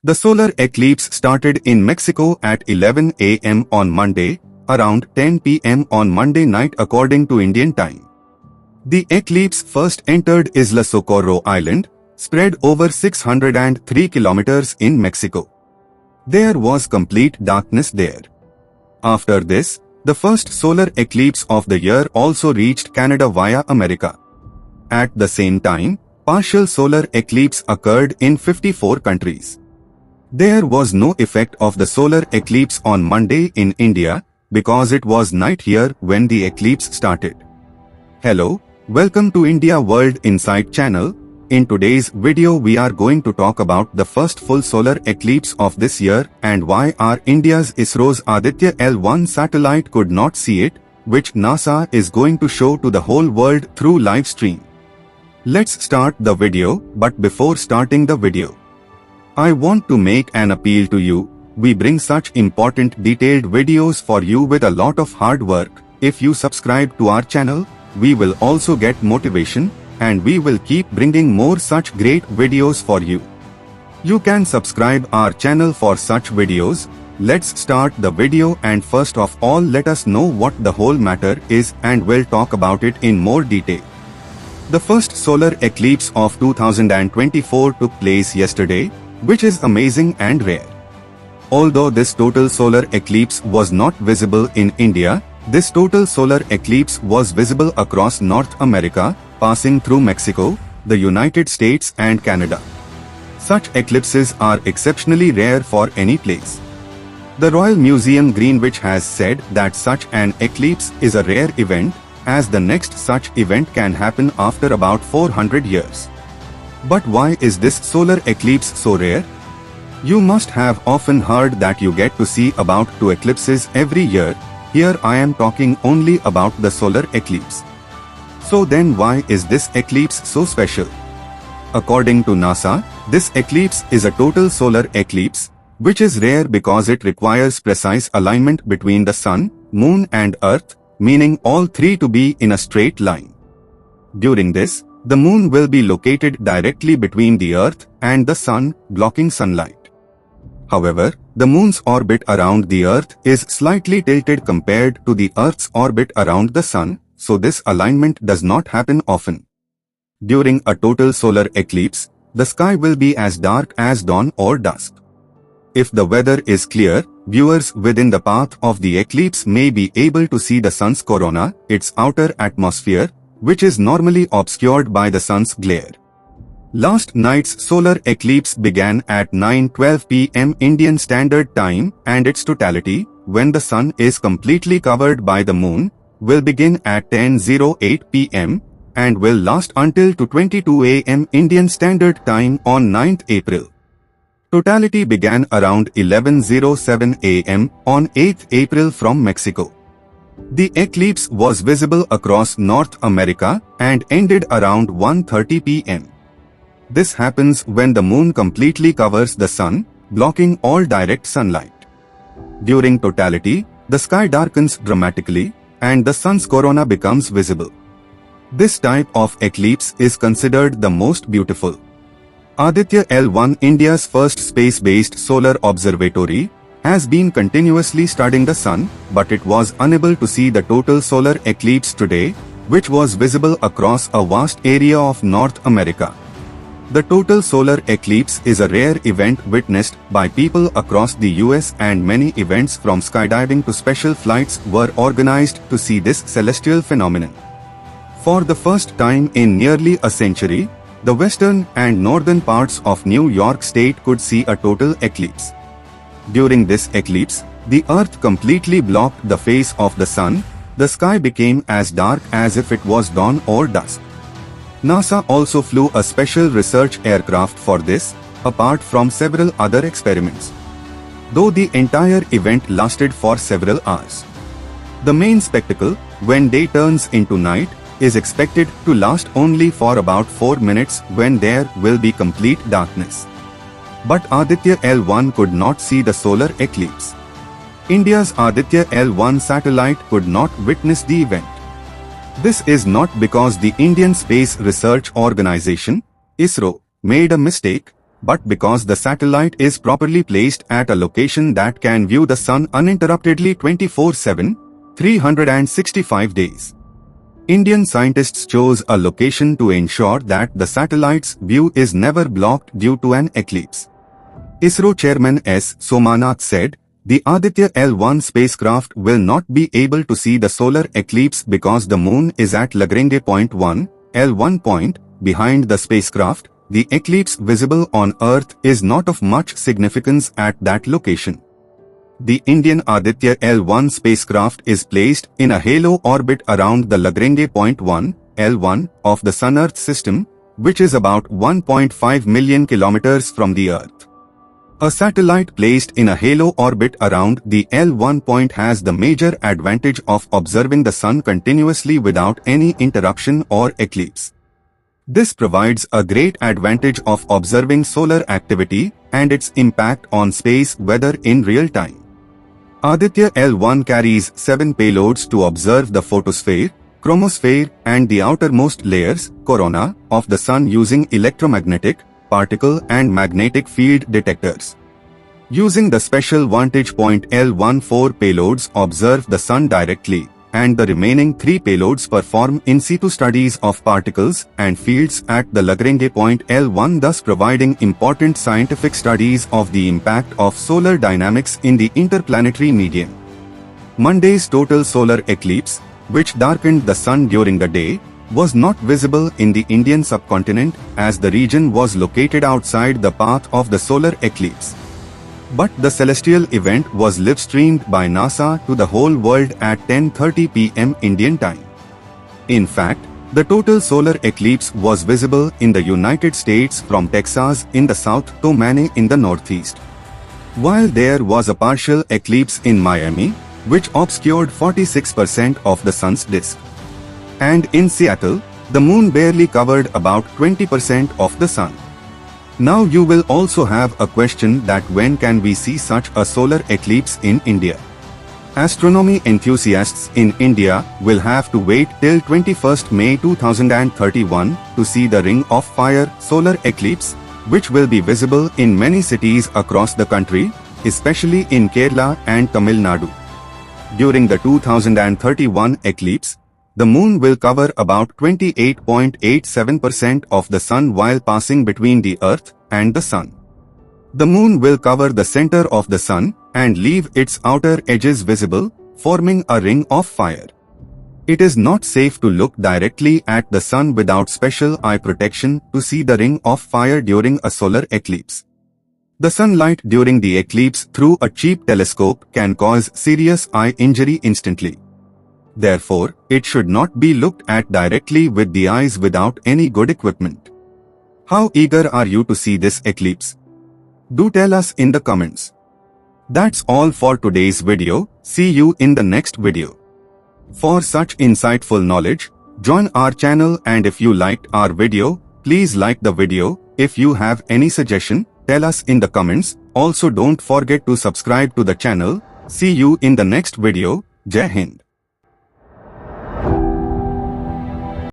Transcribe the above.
The solar eclipse started in Mexico at 11 a.m. on Monday, around 10 p.m. on Monday night according to Indian time. The eclipse first entered Isla Socorro Island, spread over 603 kilometers in Mexico. There was complete darkness there. After this, the first solar eclipse of the year also reached Canada via America. At the same time, partial solar eclipse occurred in 54 countries. There was no effect of the solar eclipse on Monday in India because it was night here when the eclipse started. Hello, welcome to India World Insight channel. In today's video we are going to talk about the first full solar eclipse of this year and why our India's ISRO's Aditya L1 satellite could not see it, which NASA is going to show to the whole world through live stream. Let's start the video, but before starting the video, I want to make an appeal to you. We bring such important detailed videos for you with a lot of hard work. If you subscribe to our channel, we will also get motivation and we will keep bringing more such great videos for you. You can subscribe our channel for such videos. Let's start the video and first of all let us know what the whole matter is and we'll talk about it in more detail. The first solar eclipse of 2024 took place yesterday, which is amazing and rare. Although this total solar eclipse was not visible in India, this total solar eclipse was visible across North America, passing through Mexico, the United States and Canada. Such eclipses are exceptionally rare for any place. The Royal Museum Greenwich has said that such an eclipse is a rare event, as the next such event can happen after about 400 years. But why is this solar eclipse so rare? You must have often heard that you get to see about 2 eclipses every year. Here I am talking only about the solar eclipse. So then why is this eclipse so special? According to NASA, this eclipse is a total solar eclipse, which is rare because it requires precise alignment between the Sun, Moon and Earth, meaning all three to be in a straight line. During this, the Moon will be located directly between the Earth and the Sun, blocking sunlight. However, the Moon's orbit around the Earth is slightly tilted compared to the Earth's orbit around the Sun, so this alignment does not happen often. During a total solar eclipse, the sky will be as dark as dawn or dusk. If the weather is clear, viewers within the path of the eclipse may be able to see the Sun's corona, its outer atmosphere, which is normally obscured by the Sun's glare. Last night's solar eclipse began at 9:12 p.m. Indian Standard Time and its totality, when the Sun is completely covered by the Moon, will begin at 10:08 p.m. and will last until 2:22 a.m. Indian Standard Time on 9th April. Totality began around 11:07 a.m. on 8th April from Mexico. The eclipse was visible across North America and ended around 1:30 p.m. This happens when the Moon completely covers the Sun, blocking all direct sunlight. During totality, the sky darkens dramatically, and the Sun's corona becomes visible. This type of eclipse is considered the most beautiful. Aditya L1, India's first space-based solar observatory, has been continuously studying the Sun, but it was unable to see the total solar eclipse today, which was visible across a vast area of North America. The total solar eclipse is a rare event witnessed by people across the US, and many events from skydiving to special flights were organized to see this celestial phenomenon. For the first time in nearly a century, the western and northern parts of New York State could see a total eclipse. During this eclipse, the Earth completely blocked the face of the Sun. The sky became as dark as if it was dawn or dusk. NASA also flew a special research aircraft for this, apart from several other experiments. Though the entire event lasted for several hours. The main spectacle, when day turns into night, is expected to last only for about 4 minutes when there will be complete darkness. But Aditya L1 could not see the solar eclipse. India's Aditya L1 satellite could not witness the event. This is not because the Indian Space Research Organization, ISRO, made a mistake, but because the satellite is properly placed at a location that can view the sun uninterruptedly 24/7, 365 days. Indian scientists chose a location to ensure that the satellite's view is never blocked due to an eclipse. ISRO Chairman S. Somanath said, "The Aditya L1 spacecraft will not be able to see the solar eclipse because the moon is at Lagrange point 1, L1 point, behind the spacecraft. The eclipse visible on Earth is not of much significance at that location." The Indian Aditya L1 spacecraft is placed in a halo orbit around the Lagrange point 1, L1, of the Sun-Earth system, which is about 1.5 million kilometers from the Earth. A satellite placed in a halo orbit around the L1 point has the major advantage of observing the sun continuously without any interruption or eclipse. This provides a great advantage of observing solar activity and its impact on space weather in real time. Aditya L1 carries 7 payloads to observe the photosphere, chromosphere, and the outermost layers, corona, of the sun using electromagnetic, particle and magnetic field detectors. Using the special vantage point L14 payloads observe the sun directly, and the remaining 3 payloads perform in situ studies of particles and fields at the Lagrange point L1, thus providing important scientific studies of the impact of solar dynamics in the interplanetary medium. Monday's total solar eclipse, which darkened the sun during the day, was not visible in the Indian subcontinent as the region was located outside the path of the solar eclipse. But the celestial event was live-streamed by NASA to the whole world at 10:30 p.m. Indian time. In fact, the total solar eclipse was visible in the United States from Texas in the south to Maine in the northeast. While there was a partial eclipse in Miami, which obscured 46% of the sun's disk. And in Seattle, the moon barely covered about 20% of the sun. Now you will also have a question that when can we see such a solar eclipse in India? Astronomy enthusiasts in India will have to wait till 21st May 2031 to see the Ring of Fire solar eclipse, which will be visible in many cities across the country, especially in Kerala and Tamil Nadu. During the 2031 eclipse, the moon will cover about 28.87% of the sun while passing between the Earth and the sun. The moon will cover the center of the sun and leave its outer edges visible, forming a ring of fire. It is not safe to look directly at the sun without special eye protection to see the ring of fire during a solar eclipse. The sunlight during the eclipse through a cheap telescope can cause serious eye injury instantly. Therefore, it should not be looked at directly with the eyes without any good equipment. How eager are you to see this eclipse? Do tell us in the comments. That's all for today's video. See you in the next video. For such insightful knowledge, join our channel, and if you liked our video, please like the video. If you have any suggestion, tell us in the comments. Also don't forget to subscribe to the channel. See you in the next video. Jai Hind.